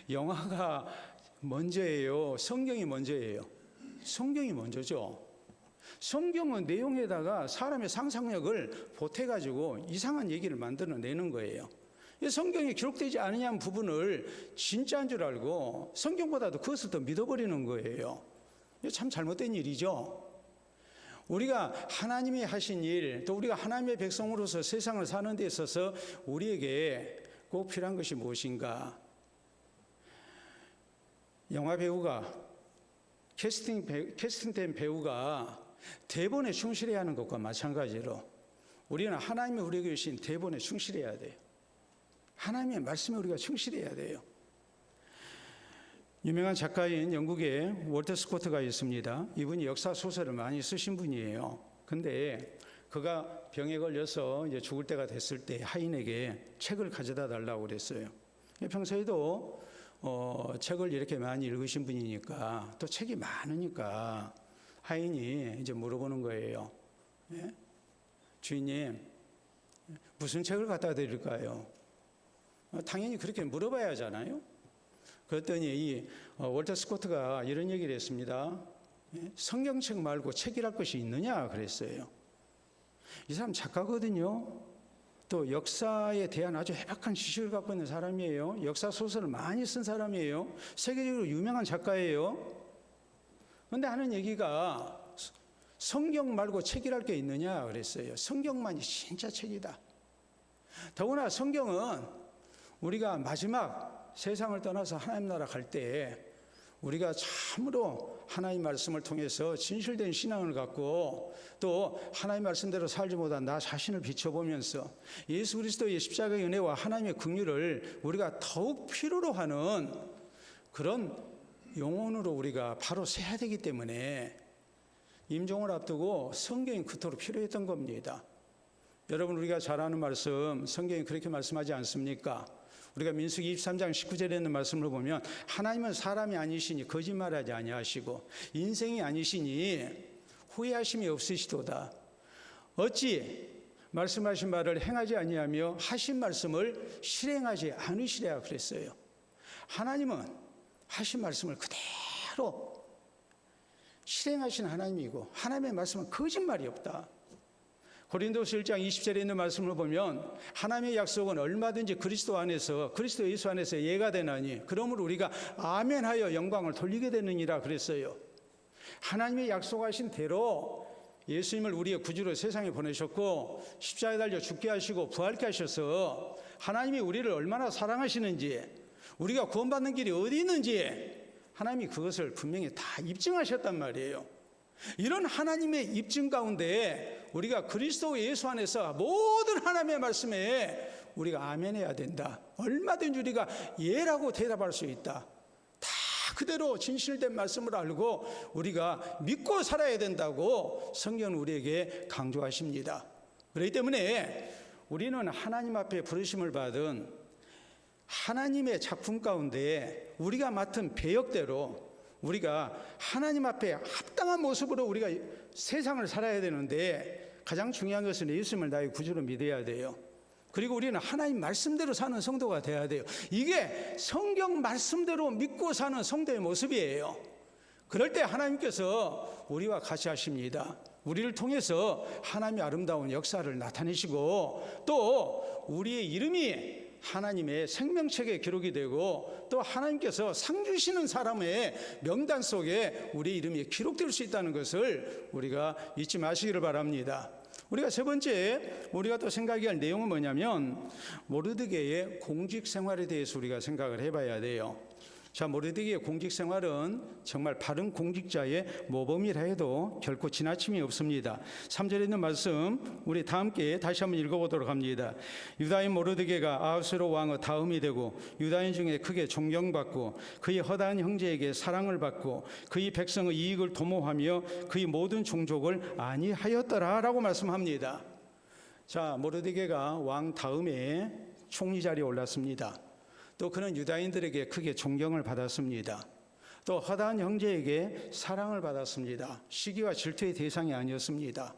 영화가 먼저예요. 성경이 먼저예요. 성경이 먼저죠. 성경은 내용에다가 사람의 상상력을 보태가지고 이상한 얘기를 만들어내는 거예요. 성경에 기록되지 않은 부분을 진짜인 줄 알고 성경보다도 그것을 더 믿어버리는 거예요. 참 잘못된 일이죠. 우리가 하나님이 하신 일, 또 우리가 하나님의 백성으로서 세상을 사는 데 있어서 우리에게 꼭 필요한 것이 무엇인가? 영화 배우가 캐스팅된 배우가 대본에 충실해야 하는 것과 마찬가지로 우리는 하나님이 우리에게 주신 대본에 충실해야 돼요. 하나님의 말씀에 우리가 충실해야 돼요. 유명한 작가인 영국의 월터 스코트가 있습니다. 이분이 역사 소설을 많이 쓰신 분이에요. 근데 그가 병에 걸려서 이제 죽을 때가 됐을 때 하인에게 책을 가져다 달라고 그랬어요. 평소에도 책을 이렇게 많이 읽으신 분이니까 또 책이 많으니까 하인이 이제 물어보는 거예요. 예? 주인님, 무슨 책을 갖다 드릴까요? 당연히 그렇게 물어봐야 하잖아요. 그랬더니 이 월터 스코트가 이런 얘기를 했습니다. 예? 성경책 말고 책이랄 것이 있느냐 그랬어요. 이 사람 작가거든요. 또 역사에 대한 아주 해박한 지식을 갖고 있는 사람이에요. 역사 소설을 많이 쓴 사람이에요. 세계적으로 유명한 작가예요. 그런데 하는 얘기가 성경 말고 책이랄 게 있느냐 그랬어요. 성경만이 진짜 책이다. 더구나 성경은 우리가 마지막 세상을 떠나서 하나님 나라 갈 때 우리가 참으로 하나님 말씀을 통해서 진실된 신앙을 갖고 또 하나님 말씀대로 살지 못한 나 자신을 비춰보면서 예수 그리스도의 십자가의 은혜와 하나님의 긍휼을 우리가 더욱 필요로 하는 그런 영혼으로 우리가 바로 세야 되기 때문에 임종을 앞두고 성경이 그토록 필요했던 겁니다. 여러분, 우리가 잘 아는 말씀, 성경이 그렇게 말씀하지 않습니까? 우리가 민수기 23장 19절에 있는 말씀을 보면 하나님은 사람이 아니시니 거짓말하지 아니하시고 인생이 아니시니 후회하심이 없으시도다. 어찌 말씀하신 말을 행하지 아니하며 하신 말씀을 실행하지 않으시랴 그랬어요. 하나님은 하신 말씀을 그대로 실행하신 하나님이고 하나님의 말씀은 거짓말이 없다. 고린도서 1장 20절에 있는 말씀을 보면 하나님의 약속은 얼마든지 그리스도 예수 안에서 예가 되나니 그러므로 우리가 아멘하여 영광을 돌리게 되느니라 그랬어요. 하나님의 약속하신 대로 예수님을 우리의 구주로 세상에 보내셨고 십자가에 달려 죽게 하시고 부활케 하셔서 하나님이 우리를 얼마나 사랑하시는지 우리가 구원받는 길이 어디 있는지 하나님이 그것을 분명히 다 입증하셨단 말이에요. 이런 하나님의 입증 가운데 우리가 그리스도 예수 안에서 모든 하나님의 말씀에 우리가 아멘해야 된다. 얼마든지 우리가 예라고 대답할 수 있다. 다 그대로 진실된 말씀을 알고 우리가 믿고 살아야 된다고 성경은 우리에게 강조하십니다. 그렇기 때문에 우리는 하나님 앞에 부르심을 받은 하나님의 작품 가운데 우리가 맡은 배역대로 우리가 하나님 앞에 합당한 모습으로 우리가 세상을 살아야 되는데 가장 중요한 것은 예수님을 나의 구주로 믿어야 돼요. 그리고 우리는 하나님 말씀대로 사는 성도가 돼야 돼요. 이게 성경 말씀대로 믿고 사는 성도의 모습이에요. 그럴 때 하나님께서 우리와 같이 하십니다. 우리를 통해서 하나님의 아름다운 역사를 나타내시고 또 우리의 이름이 하나님의 생명책에 기록이 되고 또 하나님께서 상 주시는 사람의 명단 속에 우리 이름이 기록될 수 있다는 것을 우리가 잊지 마시기를 바랍니다. 우리가 세 번째 우리가 또 생각해야 할 내용은 뭐냐면 모르드게의 공직 생활에 대해서 우리가 생각을 해봐야 돼요. 자, 모르드게의 공직 생활은 정말 바른 공직자의 모범이라 해도 결코 지나침이 없습니다. 3절에 있는 말씀 우리 다 함께 다시 한번 읽어보도록 합니다. 유다인 모르드게가 아하수에로 왕의 다음이 되고 유다인 중에 크게 존경받고 그의 허다한 형제에게 사랑을 받고 그의 백성의 이익을 도모하며 그의 모든 종족을 안위하였더라 라고 말씀합니다. 자, 모르드게가 왕 다음에 총리 자리에 올랐습니다. 또 그는 유다인들에게 크게 존경을 받았습니다. 또 허다한 형제에게 사랑을 받았습니다. 시기와 질투의 대상이 아니었습니다.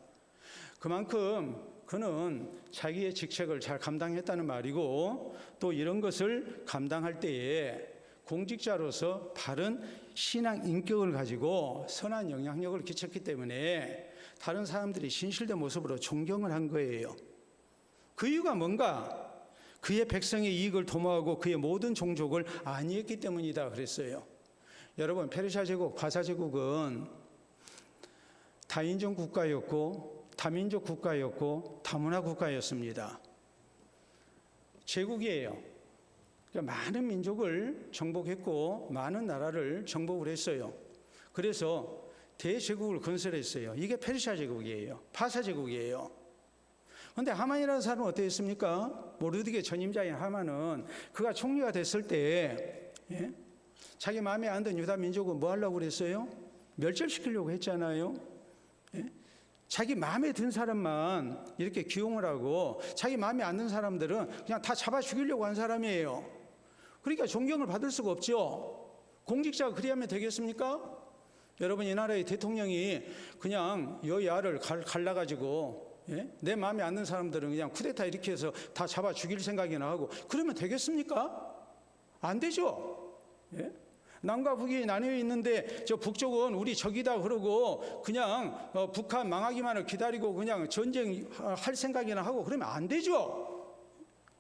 그만큼 그는 자기의 직책을 잘 감당했다는 말이고 또 이런 것을 감당할 때에 공직자로서 바른 신앙 인격을 가지고 선한 영향력을 끼쳤기 때문에 다른 사람들이 신실된 모습으로 존경을 한 거예요. 그 이유가 뭔가? 그의 백성의 이익을 도모하고 그의 모든 종족을 안위했기 때문이다 그랬어요. 여러분, 페르시아 제국, 바사 제국은 다인종 국가였고 다민족 국가였고 다문화 국가였습니다. 제국이에요. 그러니까 많은 민족을 정복했고 많은 나라를 정복을 했어요. 그래서 대제국을 건설했어요. 이게 페르시아 제국이에요. 파사 제국이에요. 그런데 하만이라는 사람은 어땠습니까? 모르드게 전임자인 하만은 그가 총리가 됐을 때 자기 마음에 안 든 유다 민족은 뭐 하려고 그랬어요? 멸절시키려고 했잖아요. 자기 마음에 든 사람만 이렇게 기용을 하고 자기 마음에 안 든 사람들은 그냥 다 잡아 죽이려고 한 사람이에요. 그러니까 존경을 받을 수가 없죠. 공직자가 그리하면 되겠습니까? 여러분, 이 나라의 대통령이 그냥 여야를 갈라가지고 내 마음에 안 든 사람들은 그냥 쿠데타 이렇게 해서 다 잡아 죽일 생각이나 하고 그러면 되겠습니까? 안 되죠. 남과 북이 나뉘어 있는데 저 북쪽은 우리 적이다 그러고 그냥 북한 망하기만을 기다리고 그냥 전쟁할 생각이나 하고 그러면 안 되죠.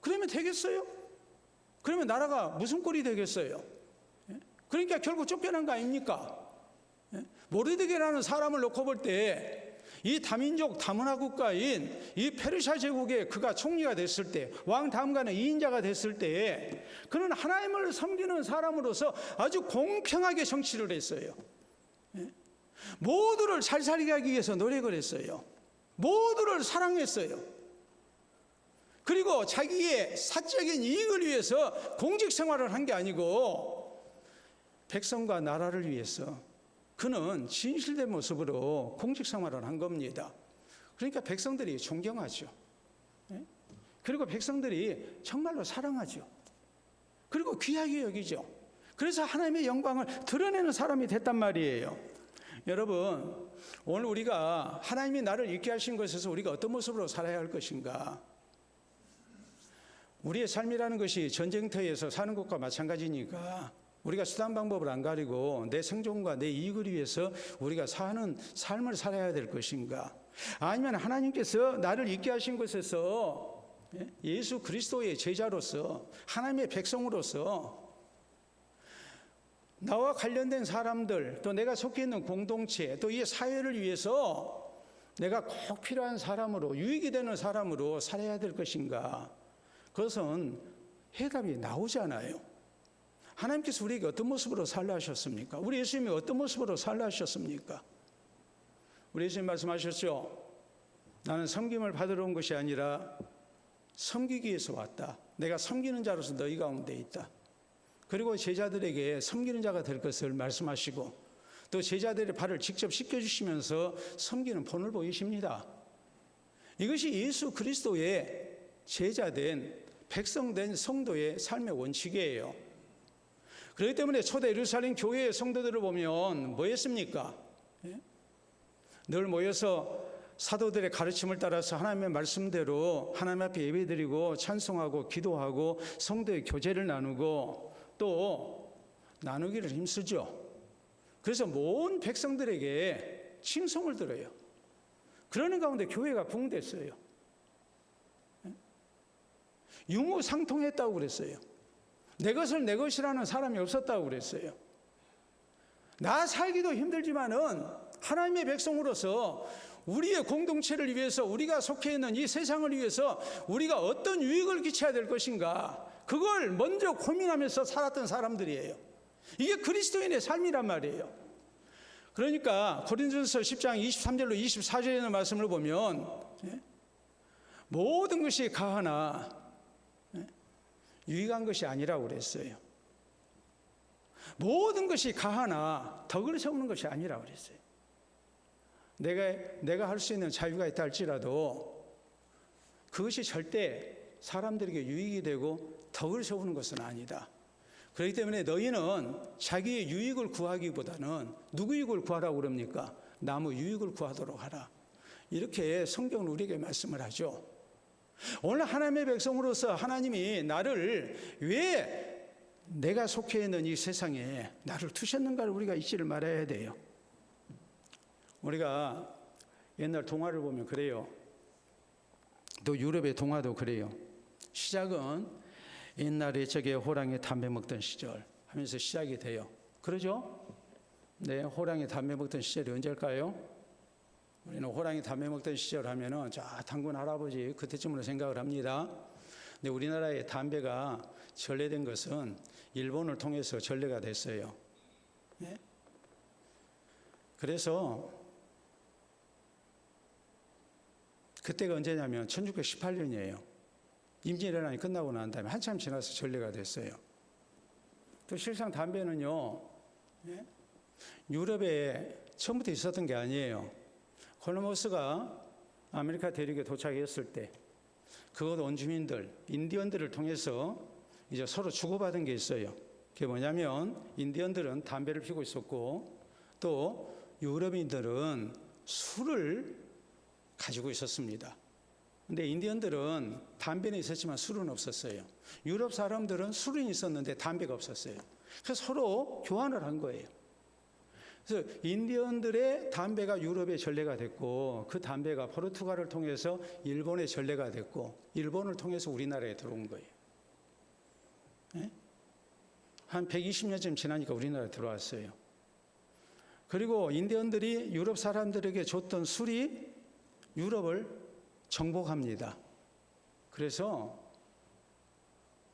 그러면 되겠어요? 그러면 나라가 무슨 꼴이 되겠어요? 그러니까 결국 쫓겨난 거 아닙니까? 모르드게라는 사람을 놓고 볼 때 이 다민족 다문화 국가인 이 페르시아 제국에 그가 총리가 됐을 때, 왕 다음가는 2인자가 됐을 때 그는 하나님을 섬기는 사람으로서 아주 공평하게 정치를 했어요. 모두를 잘 살게 하기 위해서 노력을 했어요. 모두를 사랑했어요. 그리고 자기의 사적인 이익을 위해서 공직 생활을 한 게 아니고 백성과 나라를 위해서 그는 진실된 모습으로 공직 생활을 한 겁니다. 그러니까 백성들이 존경하죠. 그리고 백성들이 정말로 사랑하죠. 그리고 귀하게 여기죠. 그래서 하나님의 영광을 드러내는 사람이 됐단 말이에요. 여러분, 오늘 우리가 하나님이 나를 있게 하신 것에서 우리가 어떤 모습으로 살아야 할 것인가? 우리의 삶이라는 것이 전쟁터에서 사는 것과 마찬가지니까 우리가 수단 방법을 안 가리고 내 생존과 내 이익을 위해서 우리가 사는 삶을 살아야 될 것인가? 아니면 하나님께서 나를 있게 하신 것에서 예수 그리스도의 제자로서 하나님의 백성으로서 나와 관련된 사람들, 또 내가 속해 있는 공동체, 또 이 사회를 위해서 내가 꼭 필요한 사람으로, 유익이 되는 사람으로 살아야 될 것인가? 그것은 해답이 나오잖아요. 하나님께서 우리에게 어떤 모습으로 살라 하셨습니까? 우리 예수님이 어떤 모습으로 살라 하셨습니까? 우리 예수님 말씀하셨죠. 나는 섬김을 받으러 온 것이 아니라 섬기기 위해서 왔다. 내가 섬기는 자로서 너희 가운데 있다. 그리고 제자들에게 섬기는 자가 될 것을 말씀하시고 또 제자들의 발을 직접 씻겨주시면서 섬기는 본을 보이십니다. 이것이 예수 그리스도의 제자된 백성된 성도의 삶의 원칙이에요. 그렇기 때문에 초대 예루살렘 교회의 성도들을 보면 뭐 했습니까? 늘 모여서 사도들의 가르침을 따라서 하나님의 말씀대로 하나님 앞에 예배드리고 찬송하고 기도하고 성도의 교제를 나누고 또 나누기를 힘쓰죠. 그래서 모든 백성들에게 칭송을 들어요. 그러는 가운데 교회가 붕괴됐어요. 유무상통했다고 그랬어요. 내 것을 내 것이라는 사람이 없었다고 그랬어요. 나 살기도 힘들지만은 하나님의 백성으로서 우리의 공동체를 위해서 우리가 속해 있는 이 세상을 위해서 우리가 어떤 유익을 끼쳐야 될 것인가, 그걸 먼저 고민하면서 살았던 사람들이에요. 이게 그리스도인의 삶이란 말이에요. 그러니까 고린도전서 10장 23절로 24절에 있는 말씀을 보면 모든 것이 가하나 유익한 것이 아니라고 그랬어요. 모든 것이 가하나 덕을 세우는 것이 아니라고 그랬어요. 내가 할 수 있는 자유가 있다 할지라도 그것이 절대 사람들에게 유익이 되고 덕을 세우는 것은 아니다. 그렇기 때문에 너희는 자기의 유익을 구하기보다는 누구 유익을 구하라고 그럽니까? 남의 유익을 구하도록 하라. 이렇게 성경은 우리에게 말씀을 하죠. 오늘 하나님의 백성으로서 하나님이 나를 왜 내가 속해 있는 이 세상에 나를 두셨는가를 우리가 잊지를 말아야 돼요. 우리가 옛날 동화를 보면 그래요. 또 유럽의 동화도 그래요. 시작은 옛날에 저게 호랑이 담배 먹던 시절 하면서 시작이 돼요. 그러죠? 네, 호랑이 담배 먹던 시절이 언제일까요? 우리는 호랑이 담배 먹던 시절 하면은 자, 단군 할아버지 그때쯤으로 생각을 합니다. 근데 우리나라의 담배가 전래된 것은 일본을 통해서 전래가 됐어요. 예? 그래서 그때가 언제냐면 1618년이에요. 임진왜란이 끝나고 난 다음에 한참 지나서 전래가 됐어요. 또 실상 담배는요, 예? 유럽에 처음부터 있었던 게 아니에요. 콜럼버스가 아메리카 대륙에 도착했을 때 그곳 원주민들, 인디언들을 통해서 이제 서로 주고받은 게 있어요. 그게 뭐냐면 인디언들은 담배를 피우고 있었고 또 유럽인들은 술을 가지고 있었습니다. 근데 인디언들은 담배는 있었지만 술은 없었어요. 유럽 사람들은 술은 있었는데 담배가 없었어요. 그래서 서로 교환을 한 거예요. 그래서 인디언들의 담배가 유럽에 전래가 됐고 그 담배가 포르투갈을 통해서 일본에 전래가 됐고 일본을 통해서 우리나라에 들어온 거예요. 네? 한 120년쯤 지나니까 우리나라에 들어왔어요. 그리고 인디언들이 유럽 사람들에게 줬던 술이 유럽을 정복합니다. 그래서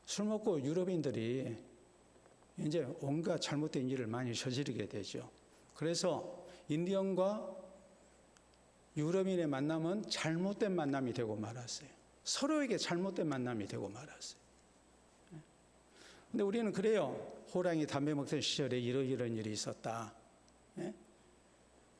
술 먹고 유럽인들이 이제 온갖 잘못된 일을 많이 저지르게 되죠. 그래서 인디언과 유럽인의 만남은 잘못된 만남이 되고 말았어요. 서로에게 잘못된 만남이 되고 말았어요. 근데 우리는 그래요. 호랑이 담배 먹던 시절에 이런 일이 있었다.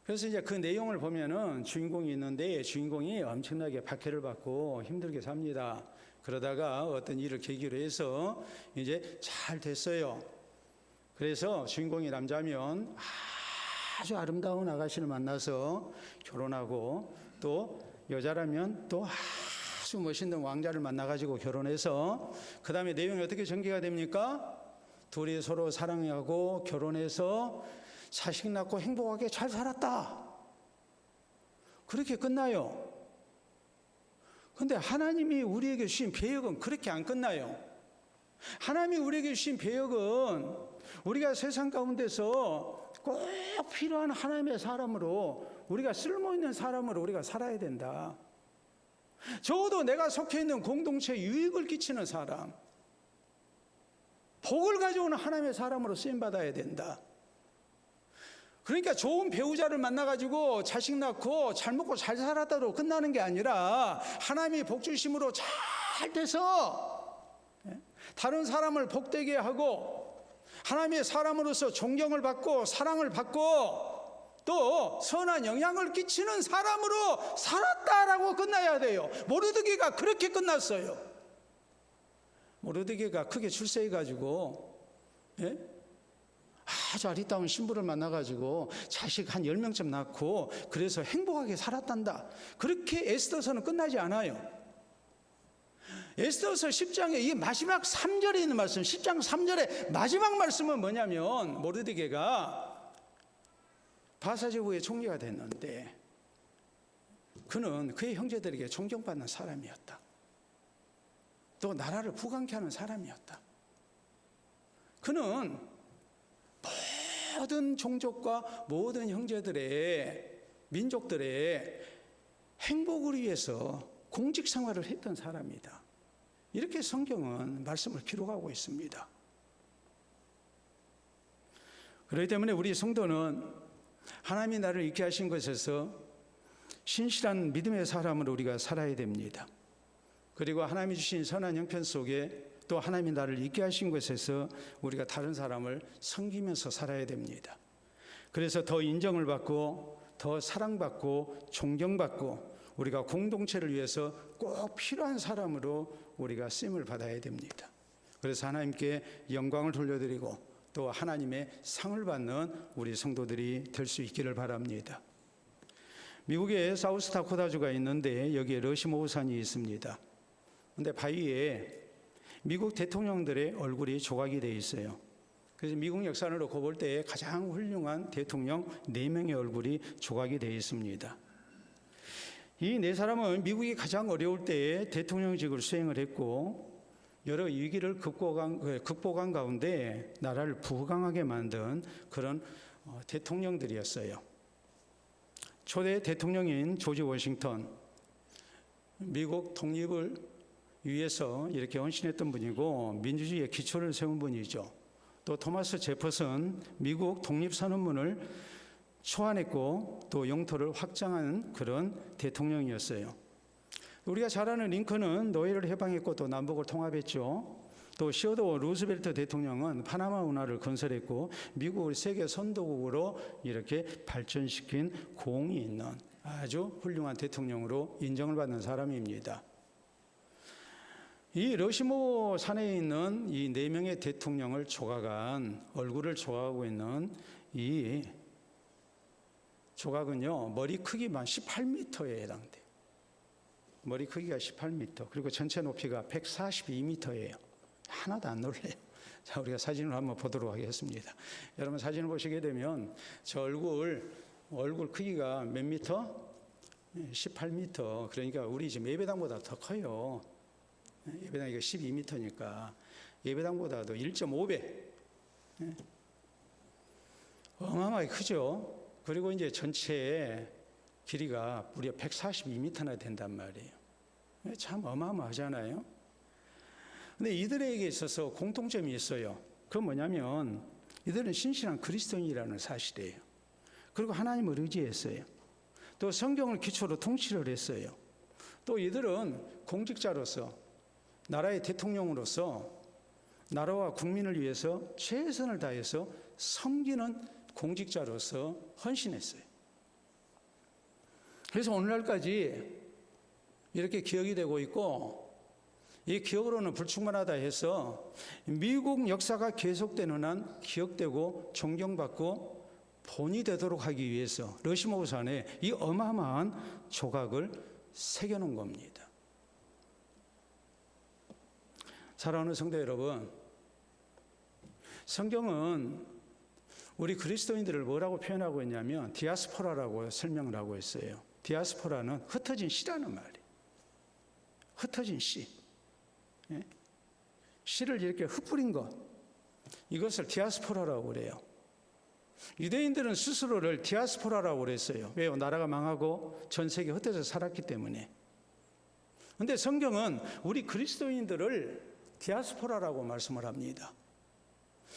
그래서 이제 그 내용을 보면은 주인공이 있는데 주인공이 엄청나게 박해를 받고 힘들게 삽니다. 그러다가 어떤 일을 계기로 해서 이제 잘 됐어요. 그래서 주인공이 남자면 아주 아름다운 아가씨를 만나서 결혼하고 또 여자라면 또 아주 멋있는 왕자를 만나가지고 결혼해서 그 다음에 내용이 어떻게 전개가 됩니까? 둘이 서로 사랑하고 결혼해서 자식 낳고 행복하게 잘 살았다. 그렇게 끝나요. 근데 하나님이 우리에게 주신 배역은 그렇게 안 끝나요. 하나님이 우리에게 주신 배역은 우리가 세상 가운데서 꼭 필요한 하나님의 사람으로 우리가 쓸모있는 사람으로 우리가 살아야 된다. 적어도 내가 속해 있는 공동체에 유익을 끼치는 사람, 복을 가져오는 하나님의 사람으로 쓰임받아야 된다. 그러니까 좋은 배우자를 만나가지고 자식 낳고 잘 먹고 잘 살았다로 끝나는 게 아니라 하나님이 복 주심으로 잘 돼서 다른 사람을 복되게 하고 하나님의 사람으로서 존경을 받고 사랑을 받고 또 선한 영향을 끼치는 사람으로 살았다라고 끝나야 돼요. 모르드게가 그렇게 끝났어요. 모르드게가 크게 출세해가지고 아주 아리따운 신부를 만나가지고 자식 한 10명쯤 낳고 그래서 행복하게 살았단다. 그렇게 에스더서는 끝나지 않아요. 에스더서 10장에 이 마지막 3절에 있는 말씀, 10장 3절의 마지막 말씀은 뭐냐면 모르드게가 바사제국의 총리가 됐는데 그는 그의 형제들에게 존경받는 사람이었다. 또 나라를 부강케 하는 사람이었다. 그는 모든 종족과 모든 형제들의 민족들의 행복을 위해서 공직 생활을 했던 사람이다. 이렇게 성경은 말씀을 기록하고 있습니다. 그렇기 때문에 우리 성도는 하나님이 나를 있게 하신 것에서 신실한 믿음의 사람으로 우리가 살아야 됩니다. 그리고 하나님이 주신 선한 형편 속에 또 하나님이 나를 있게 하신 것에서 우리가 다른 사람을 섬기면서 살아야 됩니다. 그래서 더 인정을 받고 더 사랑받고 존경받고 우리가 공동체를 위해서 꼭 필요한 사람으로 우리가 쓰임을 받아야 됩니다. 그래서 하나님께 영광을 돌려드리고 또 하나님의 상을 받는 우리 성도들이 될 수 있기를 바랍니다. 미국에 사우스다코타주가 있는데 여기에 러시모우산이 있습니다. 그런데 바위에 미국 대통령들의 얼굴이 조각이 되어 있어요. 그래서 미국 역사를 놓고 볼 때 가장 훌륭한 대통령 4명의 얼굴이 조각이 되어 있습니다. 이 4사람은 미국이 가장 어려울 때에 대통령직을 수행을 했고 여러 위기를 극복한 가운데 나라를 부강하게 만든 그런 대통령들이었어요. 초대 대통령인 조지 워싱턴, 미국 독립을 위해서 이렇게 헌신했던 분이고 민주주의의 기초를 세운 분이죠. 또 토마스 제퍼슨 미국 독립선언문을 초안했고 또 영토를 확장한 그런 대통령이었어요. 우리가 잘 아는 링컨은 노예를 해방했고 또 남북을 통합했죠. 또 시어도어 루즈벨트 대통령은 파나마 운하를 건설했고 미국을 세계 선도국으로 이렇게 발전시킨 공이 있는 아주 훌륭한 대통령으로 인정을 받는 사람입니다. 이 러시모 산에 있는 이 4명의 대통령을 조각한 얼굴을 조각하고 있는 이 조각은요, 머리 크기만 18m에 해당돼요. 머리 크기가 18m, 그리고 전체 높이가 142m예요. 하나도 안 놀래요. 자, 우리가 사진을 한번 보도록 하겠습니다. 여러분 사진을 보시게 되면 저 얼굴 크기가 몇 미터? 18m. 그러니까 우리 지금 예배당보다 더 커요. 예배당이 12m니까 예배당보다도 1.5배. 어마어마하게 크죠. 그리고 이제 전체 길이가 무려 142m나 된단 말이에요. 참 어마어마하잖아요. 근데 이들에게 있어서 공통점이 있어요. 그건 뭐냐면 이들은 신실한 그리스도인이라는 사실이에요. 그리고 하나님을 의지했어요. 또 성경을 기초로 통치를 했어요. 또 이들은 공직자로서 나라의 대통령으로서 나라와 국민을 위해서 최선을 다해서 섬기는 공직자로서 헌신했어요. 그래서 오늘날까지 이렇게 기억이 되고 있고 이 기억으로는 불충분하다 해서 미국 역사가 계속되는 한 기억되고 존경받고 본이 되도록 하기 위해서 러시모 산에 이 어마어마한 조각을 새겨놓은 겁니다. 사랑하는 성도 여러분, 성경은 우리 그리스도인들을 뭐라고 표현하고 있냐면 디아스포라라고 설명을 하고 있어요. 디아스포라는 흩어진 씨라는 말이에요. 흩어진 씨. 씨를 이렇게 흩뿌린 것. 이것을 디아스포라라고 그래요. 유대인들은 스스로를 디아스포라라고 그랬어요. 왜요? 나라가 망하고 전 세계에 흩어져 살았기 때문에. 그런데 성경은 우리 그리스도인들을 디아스포라라고 말씀을 합니다.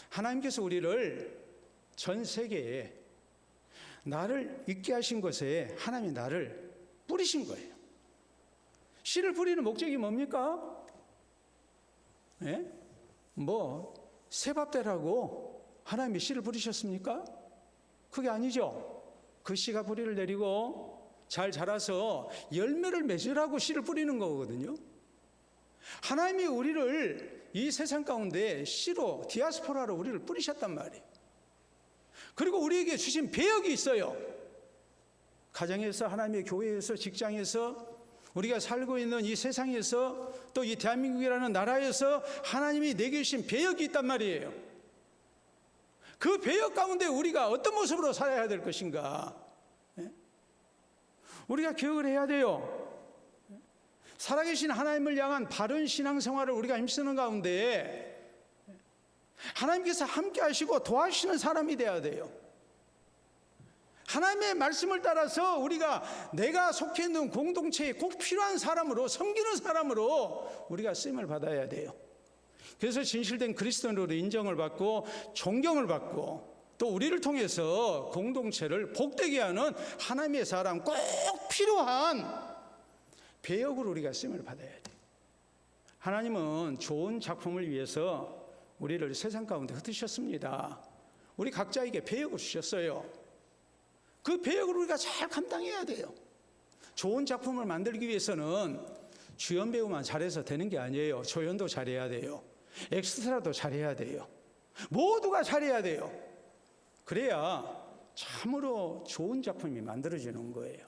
하나님께서 우리를 전 세계에 나를 있게 하신 것에 하나님이 나를 뿌리신 거예요. 씨를 뿌리는 목적이 뭡니까? 새밥되라고 하나님이 씨를 뿌리셨습니까? 그게 아니죠. 그 씨가 뿌리를 내리고 잘 자라서 열매를 맺으라고 씨를 뿌리는 거거든요. 하나님이 우리를 이 세상 가운데 씨로 디아스포라로 우리를 뿌리셨단 말이에요. 그리고 우리에게 주신 배역이 있어요. 가정에서, 하나님의 교회에서, 직장에서, 우리가 살고 있는 이 세상에서, 또 이 대한민국이라는 나라에서 하나님이 내게 주신 배역이 있단 말이에요. 그 배역 가운데 우리가 어떤 모습으로 살아야 될 것인가? 우리가 기억을 해야 돼요. 살아계신 하나님을 향한 바른 신앙생활을 우리가 힘쓰는 가운데 하나님께서 함께 하시고 도와주시는 사람이 되어야 돼요. 하나님의 말씀을 따라서 우리가 내가 속해 있는 공동체에 꼭 필요한 사람으로, 섬기는 사람으로 우리가 쓰임을 받아야 돼요. 그래서 진실된 그리스도인으로 인정을 받고 존경을 받고 또 우리를 통해서 공동체를 복되게 하는 하나님의 사람, 꼭 필요한 배역으로 우리가 쓰임을 받아야 돼요. 하나님은 좋은 작품을 위해서 우리를 세상 가운데 흩으셨습니다. 우리 각자에게 배역을 주셨어요. 그 배역을 우리가 잘 감당해야 돼요. 좋은 작품을 만들기 위해서는 주연 배우만 잘해서 되는 게 아니에요. 조연도 잘해야 돼요. 엑스트라도 잘해야 돼요. 모두가 잘해야 돼요. 그래야 참으로 좋은 작품이 만들어지는 거예요.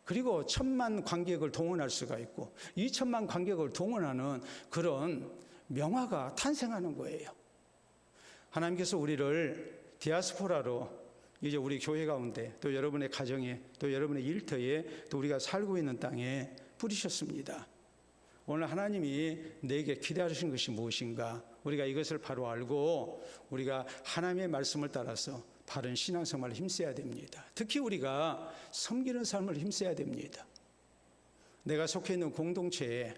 그리고 1000만 관객을 동원할 수가 있고 2000만 관객을 동원하는 그런 명화가 탄생하는 거예요. 하나님께서 우리를 디아스포라로 이제 우리 교회 가운데 또 여러분의 가정에 또 여러분의 일터에 또 우리가 살고 있는 땅에 뿌리셨습니다. 오늘 하나님이 내게 기대하신 것이 무엇인가? 우리가 이것을 바로 알고 우리가 하나님의 말씀을 따라서 바른 신앙생활을 힘써야 됩니다. 특히 우리가 섬기는 삶을 힘써야 됩니다. 내가 속해 있는 공동체에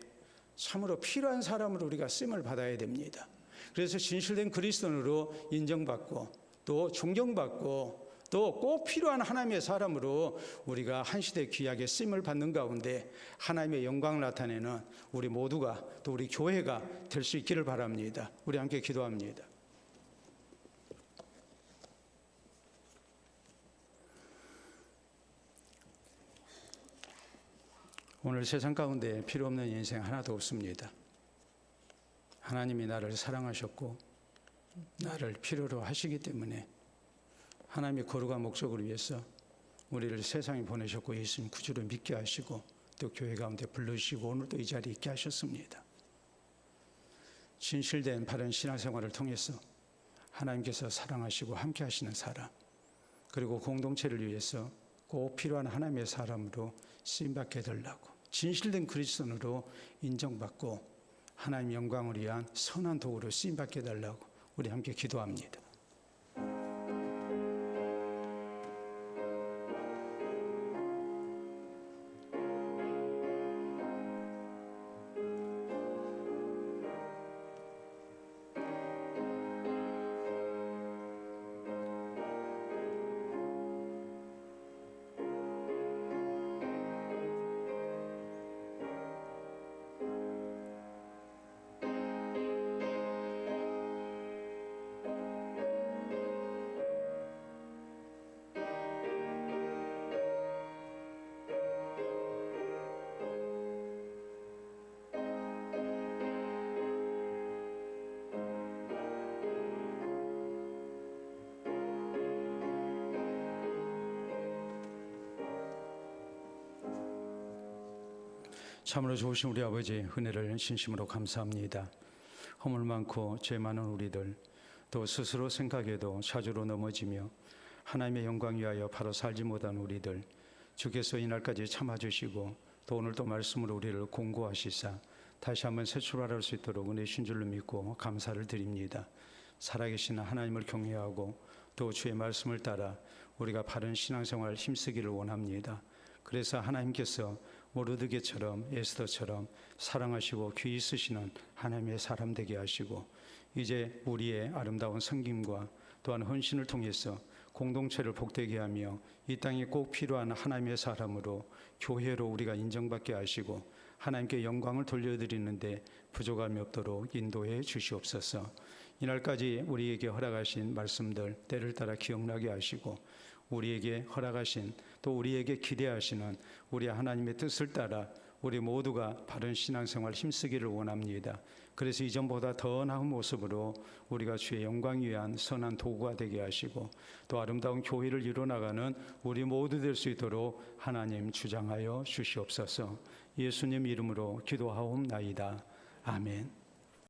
참으로 필요한 사람으로 우리가 쓰임을 받아야 됩니다. 그래서 진실된 그리스도인으로 인정받고 또 존경받고 또 꼭 필요한 하나님의 사람으로 우리가 한 시대 귀하게 쓰임을 받는 가운데 하나님의 영광을 나타내는 우리 모두가 또 우리 교회가 될 수 있기를 바랍니다. 우리 함께 기도합니다. 오늘 세상 가운데 필요 없는 인생 하나도 없습니다. 하나님이 나를 사랑하셨고 나를 필요로 하시기 때문에 하나님의 거룩한 목적을 위해서 우리를 세상에 보내셨고 예수님 구주로 믿게 하시고 또 교회 가운데 불러주시고 오늘도 이 자리에 있게 하셨습니다. 진실된 바른 신앙생활을 통해서 하나님께서 사랑하시고 함께 하시는 사람, 그리고 공동체를 위해서 꼭 필요한 하나님의 사람으로 쓰임받게 되려고 진실된 그리스도인으로 인정받고 하나님 영광을 위한 선한 도구로 쓰임받게 되려고 우리 함께 기도합니다. 참으로 좋으신 우리 아버지 은혜를 진심으로 감사합니다. 허물 많고 죄 많은 우리들, 또 스스로 생각해도 자주로 넘어지며 하나님의 영광 위하여 바로 살지 못한 우리들, 주께서 이날까지 참아주시고 또 오늘도 말씀으로 우리를 공고하시사 다시 한번 새 출발할 수 있도록 은혜 주신 줄로 믿고 감사를 드립니다. 살아계신 하나님을 경외하고 또 주의 말씀을 따라 우리가 바른 신앙생활 힘쓰기를 원합니다. 그래서 하나님께서 모르드게처럼 에스더처럼 사랑하시고 귀히 쓰시는 하나님의 사람 되게 하시고 이제 우리의 아름다운 섬김과 또한 헌신을 통해서 공동체를 복되게 하며 이 땅에 꼭 필요한 하나님의 사람으로 교회로 우리가 인정받게 하시고 하나님께 영광을 돌려드리는데 부족함이 없도록 인도해 주시옵소서. 이날까지 우리에게 허락하신 말씀들 때를 따라 기억나게 하시고 우리에게 허락하신 또 우리에게 기대하시는 우리 하나님의 뜻을 따라 우리 모두가 바른 신앙생활 힘쓰기를 원합니다. 그래서 이전보다 더 나은 모습으로 우리가 주의 영광 위한 선한 도구가 되게 하시고 또 아름다운 교회를 이뤄나가는 우리 모두 될 수 있도록 하나님 주장하여 주시옵소서. 예수님 이름으로 기도하옵나이다. 아멘.